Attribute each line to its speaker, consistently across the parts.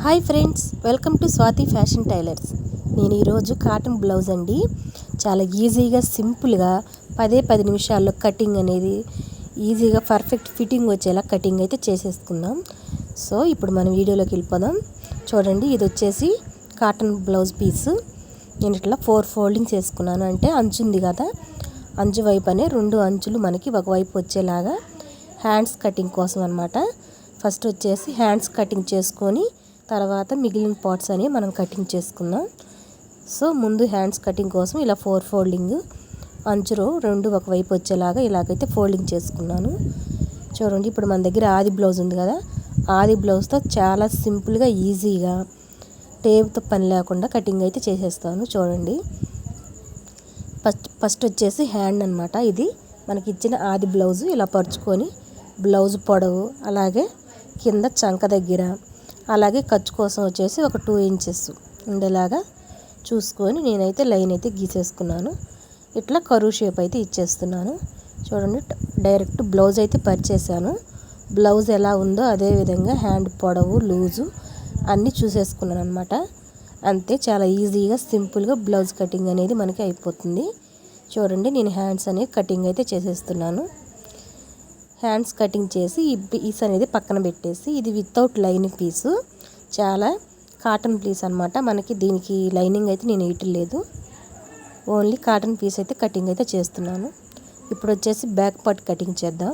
Speaker 1: Hi friends, welcome to Swathi fashion tailors. నేను ఈరోజు cotton blouse అండి చాలా ఈజీగా సింపుల్గా 10 నిమిషాల్లో కటింగ్ అనేది ఈజీగా పర్ఫెక్ట్ ఫిట్టింగ్ వచ్చేలా కటింగ్ అయితే చేసేసుకుందాం. సో ఇప్పుడు మనం వీడియోలోకి వెళ్ళిపోదాం. చూడండి, ఇది వచ్చేసి కాటన్ బ్లౌజ్ పీసు. నేను ఇట్లా 4 ఫోల్డింగ్స్ వేసుకున్నాను. అంటే అంచు ఉంది కదా, అంచు వైపు అనే 2 అంచులు మనకి ఒకవైపు వచ్చేలాగా హ్యాండ్స్ కటింగ్ కోసం అనమాట. ఫస్ట్ వచ్చేసి హ్యాండ్స్ కటింగ్ చేసుకొని తర్వాత మిగిలిన పార్ట్స్ అని మనం కటింగ్ చేసుకుందాం. సో ముందు హ్యాండ్స్ కటింగ్ కోసం ఇలా 4 ఫోల్డింగ్ అంచులో 2 ఒకవైపు వచ్చేలాగా ఇలాగైతే ఫోల్డింగ్ చేసుకున్నాను. చూడండి, ఇప్పుడు మన దగ్గర ఆది బ్లౌజ్ ఉంది కదా, ఆది బ్లౌజ్తో చాలా సింపుల్గా ఈజీగా టేప్తో పని లేకుండా కటింగ్ అయితే చేసేస్తాను. చూడండి, ఫస్ట్ వచ్చేసి హ్యాండ్ అనమాట. ఇది మనకి ఇచ్చిన ఆది బ్లౌజు ఇలా పరుచుకొని బ్లౌజ్ పొడవు అలాగే కింద చంక దగ్గర అలాగే ఖర్చు కోసం వచ్చేసి ఒక 2 ఇంచెస్ ఉండేలాగా చూసుకొని నేనైతే లైన్ అయితే గీసేసుకున్నాను. ఇట్లా కరువు షేప్ అయితే ఇచ్చేస్తున్నాను. చూడండి, డైరెక్ట్ బ్లౌజ్ అయితే పరిచేసాను. బ్లౌజ్ ఎలా ఉందో అదే విధంగా హ్యాండ్ పొడవు లూజు అన్నీ చూసేసుకున్నాను అనమాట. అంతే, చాలా ఈజీగా సింపుల్గా బ్లౌజ్ కటింగ్ అనేది మనకి అయిపోతుంది. చూడండి, నేను హ్యాండ్స్ అనేది కటింగ్ అయితే చేసేస్తున్నాను. హ్యాండ్స్ కటింగ్ చేసి ఈ పీస్ అనేది పక్కన పెట్టేసి, ఇది వితౌట్ లైనింగ్ పీసు, చాలా కాటన్ పీస్ అనమాట. మనకి దీనికి లైనింగ్ అయితే నేను వేయట్లేదు, ఓన్లీ కాటన్ పీస్ అయితే కటింగ్ అయితే చేస్తున్నాను. ఇప్పుడు వచ్చేసి బ్యాక్ పార్ట్ కటింగ్ చేద్దాం.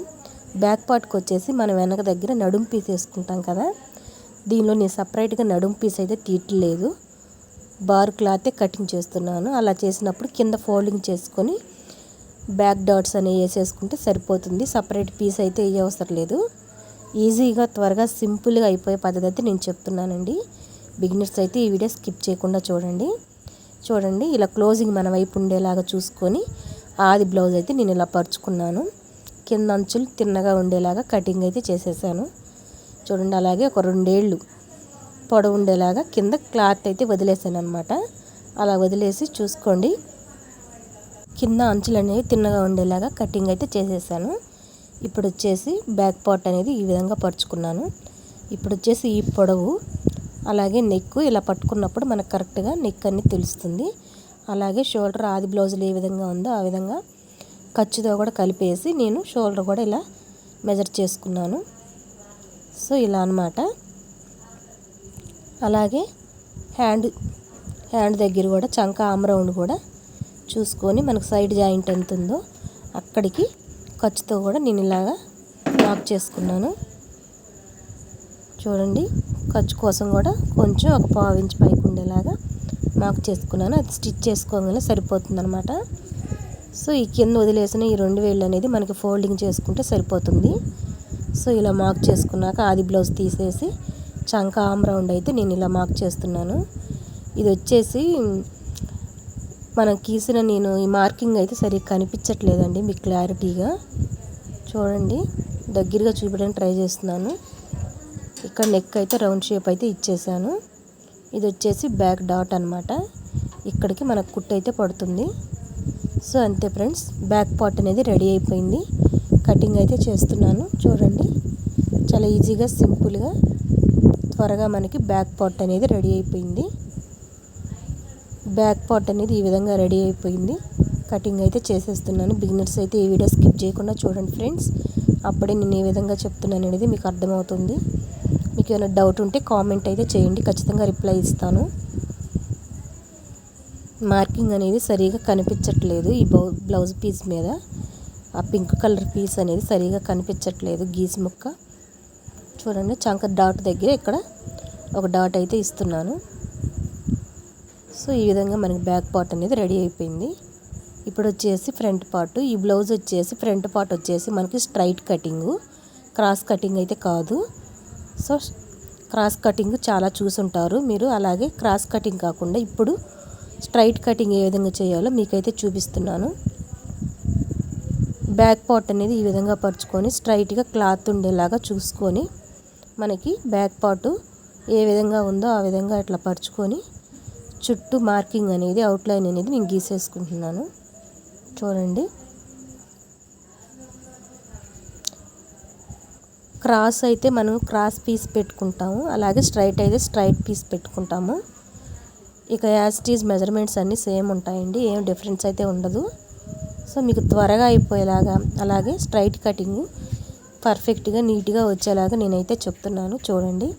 Speaker 1: బ్యాక్ పార్ట్కి వచ్చేసి మనం వెనక దగ్గర నడుం పీస్ వేసుకుంటాం కదా, దీనిలో నేను సపరేట్గా నడుం పీస్ అయితే తీయట్లేదు, బార్ క్లాతే కటింగ్ చేస్తున్నాను. అలా చేసినప్పుడు కింద ఫోల్డింగ్ చేసుకొని బ్యాక్ డాట్స్ అనేవి వేసేసుకుంటే సరిపోతుంది. సపరేట్ పీస్ అయితే వేయవసరం లేదు. ఈజీగా త్వరగా సింపుల్గా అయిపోయే పద్ధతి అయితే నేను చెప్తున్నానండి. బిగినర్స్ అయితే ఈ వీడియో స్కిప్ చేయకుండా చూడండి, ఇలా క్లోజింగ్ మన వైపు ఉండేలాగా చూసుకొని ఆది బ్లౌజ్ అయితే నేను ఇలా పరుచుకున్నాను. కింద అంచులు తిన్నగా ఉండేలాగా కటింగ్ అయితే చేసేసాను. చూడండి, అలాగే ఒక 2 ఏళ్ళు పొడవు ఉండేలాగా కింద క్లాత్ అయితే వదిలేసాను అనమాట. అలా వదిలేసి చూసుకోండి, కింద అంచులు అనేవి తిన్నగా ఉండేలాగా కటింగ్ అయితే చేసేసాను. ఇప్పుడు వచ్చేసి బ్యాక్ పార్ట్ అనేది ఈ విధంగా పరుచుకున్నాను. ఇప్పుడు వచ్చేసి ఈ పొడవు అలాగే నెక్ ఇలా పట్టుకున్నప్పుడు మనకు కరెక్ట్గా నెక్ అనేది తెలుస్తుంది. అలాగే షోల్డర్ ఆది బ్లౌజులు ఏ విధంగా ఉందో ఆ విధంగా ఖర్చుతో కూడా కలిపేసి నేను షోల్డర్ కూడా ఇలా మెజర్ చేసుకున్నాను. సో ఇలా అన్నమాట. అలాగే హ్యాండ్ దగ్గర కూడా చంక ఆమ్ రౌండ్ కూడా చూసుకొని మనకు సైడ్ జాయింట్ ఎంత ఉందో అక్కడికి ఖర్చుతో కూడా నేను ఇలాగా మార్క్ చేసుకున్నాను. చూడండి, ఖర్చు కోసం కూడా కొంచెం ఒక 1/4 ఇంచ్ పైకి ఉండేలాగా మార్క్ చేసుకున్నాను. అది స్టిచ్ చేసుకోగానే సరిపోతుంది అనమాట. సో ఈ కింద వదిలేసిన ఈ 2 వేళ్ళు అనేది మనకి ఫోల్డింగ్ చేసుకుంటే సరిపోతుంది. సో ఇలా మార్క్ చేసుకున్నాక ఆది బ్లౌజ్ తీసేసి చంక ఆమ్ రౌండ్ అయితే నేను ఇలా మార్క్ చేస్తున్నాను. ఇది వచ్చేసి మనం గీసిన నేను ఈ మార్కింగ్ అయితే సరిగ్గా కనిపించట్లేదండి మీకు క్లారిటీగా. చూడండి, దగ్గరగా చూపించడానికి ట్రై చేస్తున్నాను. ఇక్కడ నెక్ అయితే రౌండ్ షేప్ అయితే ఇచ్చేసాను. ఇది వచ్చేసి బ్యాక్ డాట్ అనమాట. ఇక్కడికి మనకు కుట్టు అయితే పడుతుంది. సో అంతే ఫ్రెండ్స్, బ్యాక్ పార్ట్ అనేది రెడీ అయిపోయింది. కటింగ్ అయితే చేస్తున్నాను. చూడండి, చాలా ఈజీగా సింపుల్గా త్వరగా మనకి బ్యాక్ పార్ట్ అనేది రెడీ అయిపోయింది. బ్యాక్ పార్ట్ అనేది ఈ విధంగా రెడీ అయిపోయింది. కటింగ్ అయితే చేసేస్తున్నాను. బిగినర్స్ అయితే ఈ వీడియో స్కిప్ చేయకుండా చూడండి ఫ్రెండ్స్, అప్పుడే నేను ఏ విధంగా చెప్తున్నాను అనేది మీకు అర్థమవుతుంది. మీకు ఏమైనా డౌట్ ఉంటే కామెంట్ అయితే చేయండి, ఖచ్చితంగా రిప్లై ఇస్తాను. మార్కింగ్ అనేది సరిగా కనిపించట్లేదు ఈ బ్లౌజ్ పీస్ మీద. ఆ పింక్ కలర్ పీస్ అనేది సరిగా కనిపించట్లేదు గీసి ముక్క. చూడండి, చంక డాట్ దగ్గర ఇక్కడ ఒక డాట్ అయితే ఇస్తున్నాను. సో ఈ విధంగా మనకి బ్యాక్ పార్ట్ అనేది రెడీ అయిపోయింది. ఇప్పుడు వచ్చేసి ఫ్రంట్ పార్ట్. ఈ బ్లౌజ్ వచ్చేసి ఫ్రంట్ పార్ట్ వచ్చేసి మనకి స్ట్రైట్ కటింగు, క్రాస్ కటింగ్ అయితే కాదు. సో క్రాస్ కటింగ్ చాలా చూసుంటారు మీరు. అలాగే క్రాస్ కటింగ్ కాకుండా ఇప్పుడు స్ట్రైట్ కటింగ్ ఏ విధంగా చేయాలో మీకైతే చూపిస్తున్నాను. బ్యాక్ పార్ట్ అనేది ఈ విధంగా పరుచుకొని స్ట్రైట్గా క్లాత్ ఉండేలాగా చూసుకొని మనకి బ్యాక్ పార్ట్ ఏ విధంగా ఉందో ఆ విధంగా ఇట్లా పరుచుకొని చుట్టూ మార్కింగ్ అనేది అవుట్లైన్ అనేది నేను గీసేసుకుంటున్నాను. చూడండి, క్రాస్ అయితే మనం క్రాస్ పీస్ పెట్టుకుంటాము, అలాగే స్ట్రైట్ అయితే స్ట్రైట్ పీస్ పెట్టుకుంటాము. ఇక యాజ్ ఇట్ ఈజ్ మెజర్మెంట్స్ అన్నీ సేమ్ ఉంటాయండి, ఏం డిఫరెన్స్ అయితే ఉండదు. సో మీకు త్వరగా అయిపోయేలాగా అలాగే స్ట్రైట్ కటింగ్ పర్ఫెక్ట్గా నీట్గా వచ్చేలాగా నేనైతే చెప్తున్నాను. చూడండి,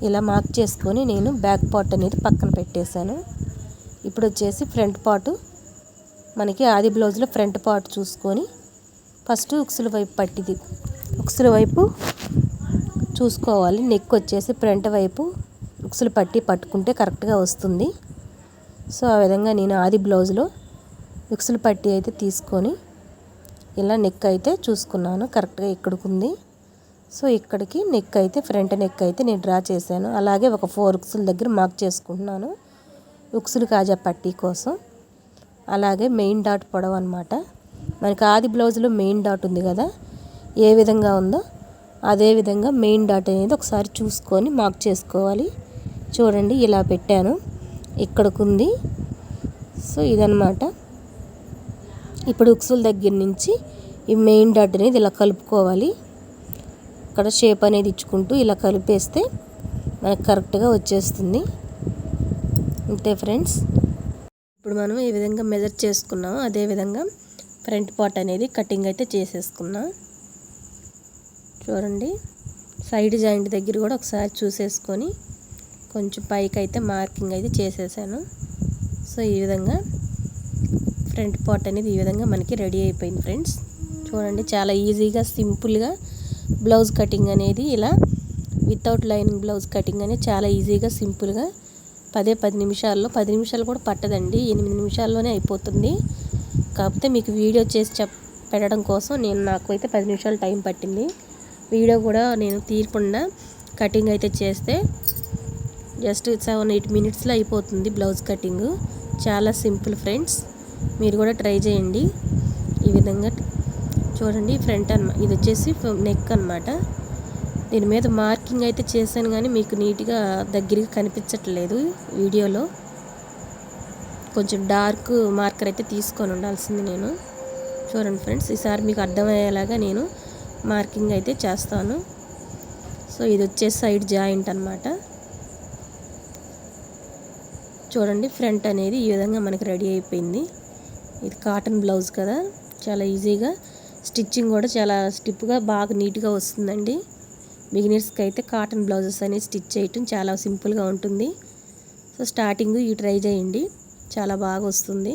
Speaker 1: ఇలా మార్క్ చేసుకొని నేను బ్యాక్ పార్ట్ అనేది పక్కన పెట్టేశాను. ఇప్పుడు వచ్చేసి ఫ్రంట్ పార్ట్, మనకి ఆది బ్లౌజ్లో ఫ్రంట్ పార్ట్ చూసుకొని ఫస్ట్ ఉక్సుల వైపు పట్టిది ఉక్సుల వైపు చూసుకోవాలి. నెక్ వచ్చేసి ఫ్రంట్ వైపు ఉక్సులు పట్టుకుంటే కరెక్ట్గా వస్తుంది. సో ఆ విధంగా నేను ఆది బ్లౌజ్లో ఉక్సులు పట్టి అయితే తీసుకొని ఇలా నెక్ అయితే చూసుకున్నాను కరెక్ట్గా ఇక్కడికి ఉంది. సో ఇక్కడికి నెక్ అయితే ఫ్రంట్ నెక్ అయితే నేను డ్రా చేశాను. అలాగే ఒక 4 ఉక్సుల దగ్గర మార్క్ చేసుకుంటున్నాను ఉక్సులు కాజా పట్టీ కోసం. అలాగే మెయిన్ డాట్ పొడవు అనమాట, మనకి ఆది బ్లౌజ్లో మెయిన్ డాట్ ఉంది కదా, ఏ విధంగా ఉందో అదే విధంగా మెయిన్ డాట్ అనేది ఒకసారి చూసుకొని మార్క్ చేసుకోవాలి. చూడండి, ఇలా పెట్టాను, ఇక్కడికి ఉంది. సో ఇదన్నమాట. ఇప్పుడు ఉక్సుల దగ్గర నుంచి ఈ మెయిన్ డాట్ అనేది ఇలా కలుపుకోవాలి. ఇక్కడ షేప్ అనేది ఇచ్చుకుంటూ ఇలా కలిపేస్తే మనకు కరెక్ట్గా వచ్చేస్తుంది. అంతే ఫ్రెండ్స్. ఇప్పుడు మనం ఏ విధంగా మెజర్ చేసుకున్నామో అదే విధంగా ఫ్రంట్ పార్ట్ అనేది కటింగ్ అయితే చేసేసుకున్నాం. చూడండి, సైడ్ జాయింట్ దగ్గర కూడా ఒకసారి చూసేసుకొని కొంచెం పైకి అయితే మార్కింగ్ అయితే చేసేసాను. సో ఈ విధంగా ఫ్రంట్ పార్ట్ అనేది ఈ విధంగా మనకి రెడీ అయిపోయింది ఫ్రెండ్స్. చూడండి, చాలా ఈజీగా సింపుల్గా బ్లౌజ్ కటింగ్ అనేది ఇలా వితౌట్ లైనింగ్ బ్లౌజ్ కటింగ్ అనేది చాలా ఈజీగా సింపుల్గా 10 నిమిషాల్లో, 10 నిమిషాలు కూడా పట్టదండి, 8 నిమిషాల్లోనే అయిపోతుంది. కాకపోతే మీకు వీడియో చేసి పెట్టడం కోసం నాకు అయితే 10 నిమిషాలు టైం పట్టింది. వీడియో కూడా నేను తీయకుండా కటింగ్ అయితే చేస్తే జస్ట్ 7-8 మినిట్స్లో అయిపోతుంది బ్లౌజ్ కటింగ్. చాలా సింపుల్ ఫ్రెండ్స్, మీరు కూడా ట్రై చేయండి. ఈ విధంగా చూడండి, ఫ్రంట్ ఇది వచ్చేసి నెక్ అన్నమాట. దీని మీద మార్కింగ్ అయితే చేశాను కానీ మీకు నీట్గా దగ్గరికి కనిపించట్లేదు వీడియోలో. కొంచెం డార్క్ మార్కర్ అయితే తీసుకొని ఉండాల్సింది నేను. చూడండి ఫ్రెండ్స్, ఈసారి మీకు అర్థమయ్యేలాగా నేను మార్కింగ్ అయితే చేస్తాను. సో ఇది వచ్చేసి సైడ్ జాయింట్ అన్నమాట. చూడండి, ఫ్రంట్ అనేది ఈ విధంగా మనకి రెడీ అయిపోయింది. ఇది కాటన్ బ్లౌజ్ కదా, చాలా ఈజీగా స్టిచ్చింగ్ కూడా చాలా స్టిప్గా బాగా నీట్గా వస్తుందండి. బిగినర్స్కి అయితే కాటన్ బ్లౌజెస్ అనేది స్టిచ్ చేయటం చాలా సింపుల్గా ఉంటుంది. సో స్టార్టింగ్ ఇవి ట్రై చేయండి, చాలా బాగా వస్తుంది.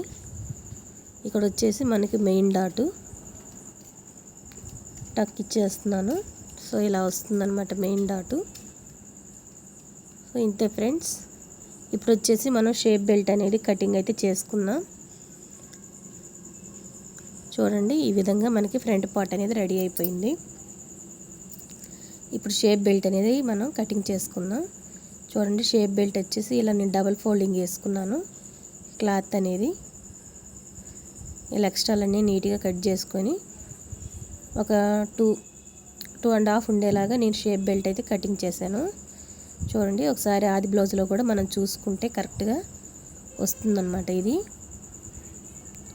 Speaker 1: ఇక్కడ వచ్చేసి మనకి మెయిన్ డాటు టక్ ఇచ్చేస్తున్నాను. సో ఇలా వస్తుందన్నమాట మెయిన్ డాటు. సో ఇంతే ఫ్రెండ్స్. ఇప్పుడు వచ్చేసి మనం షేప్ బెల్ట్ అనేది కటింగ్ అయితే చేసుకున్నాం. చూడండి, ఈ విధంగా మనకి ఫ్రంట్ పార్ట్ అనేది రెడీ అయిపోయింది. ఇప్పుడు షేప్ బెల్ట్ అనేది మనం కటింగ్ చేసుకుందాం. చూడండి, షేప్ బెల్ట్ వచ్చేసి ఇలా నేను డబల్ ఫోల్డింగ్ వేసుకున్నాను. క్లాత్ అనేది ఇలా ఎక్స్ట్రాలన్నీ నీట్గా కట్ చేసుకొని ఒక 2.5 ఉండేలాగా నేను షేప్ బెల్ట్ అయితే కటింగ్ చేశాను. చూడండి, ఒకసారి ఆది బ్లౌజ్లో కూడా మనం చూసుకుంటే కరెక్ట్గా వస్తుందన్నమాట. ఇది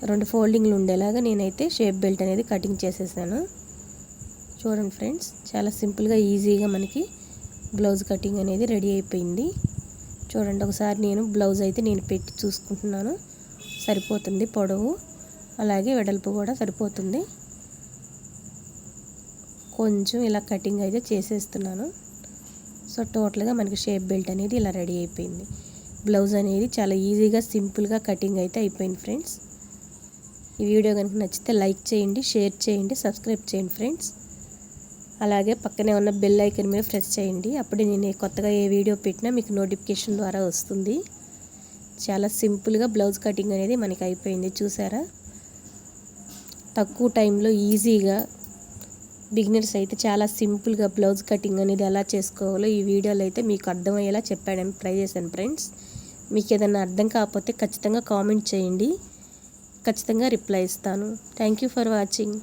Speaker 1: 2 ఫోల్డింగ్లు ఉండేలాగా నేనైతే షేప్ బెల్ట్ అనేది కటింగ్ చేసేసాను. చూడండి ఫ్రెండ్స్, చాలా సింపుల్గా ఈజీగా మనకి బ్లౌజ్ కటింగ్ అనేది రెడీ అయిపోయింది. చూడండి, ఒకసారి నేను బ్లౌజ్ అయితే నేను పెట్టి చూసుకుంటున్నాను, సరిపోతుంది. పొడవు అలాగే వెడల్పు కూడా సరిపోతుంది. కొంచెం ఇలా కటింగ్ అయితే చేసేస్తున్నాను. సో టోటల్గా మనకి షేప్ బెల్ట్ అనేది ఇలా రెడీ అయిపోయింది. బ్లౌజ్ అనేది చాలా ఈజీగా సింపుల్గా కటింగ్ అయితే అయిపోయింది ఫ్రెండ్స్. ఈ వీడియో కనుక నచ్చితే లైక్ చేయండి, షేర్ చేయండి, సబ్స్క్రైబ్ చేయండి ఫ్రెండ్స్. అలాగే పక్కనే ఉన్న బెల్ ఐకాన్ మీద ప్రెస్ చేయండి, అప్పుడే నేను కొత్తగా ఏ వీడియో పెట్టినా మీకు నోటిఫికేషన్ ద్వారా వస్తుంది. చాలా సింపుల్గా బ్లౌజ్ కటింగ్ అనేది మనకి అయిపోయింది. చూసారా, తక్కువ టైంలో ఈజీగా బిగినర్స్ అయితే చాలా సింపుల్గా బ్లౌజ్ కటింగ్ అనేది ఎలా చేసుకోవాలో ఈ వీడియోలో అయితే మీకు అర్థమయ్యేలా చెప్పాను, ట్రై చేశాను ఫ్రెండ్స్. మీకు ఏదైనా అర్థం కాకపోతే ఖచ్చితంగా కామెంట్ చేయండి, ఖచ్చితంగా రిప్లై ఇస్తాను. Thank you for watching.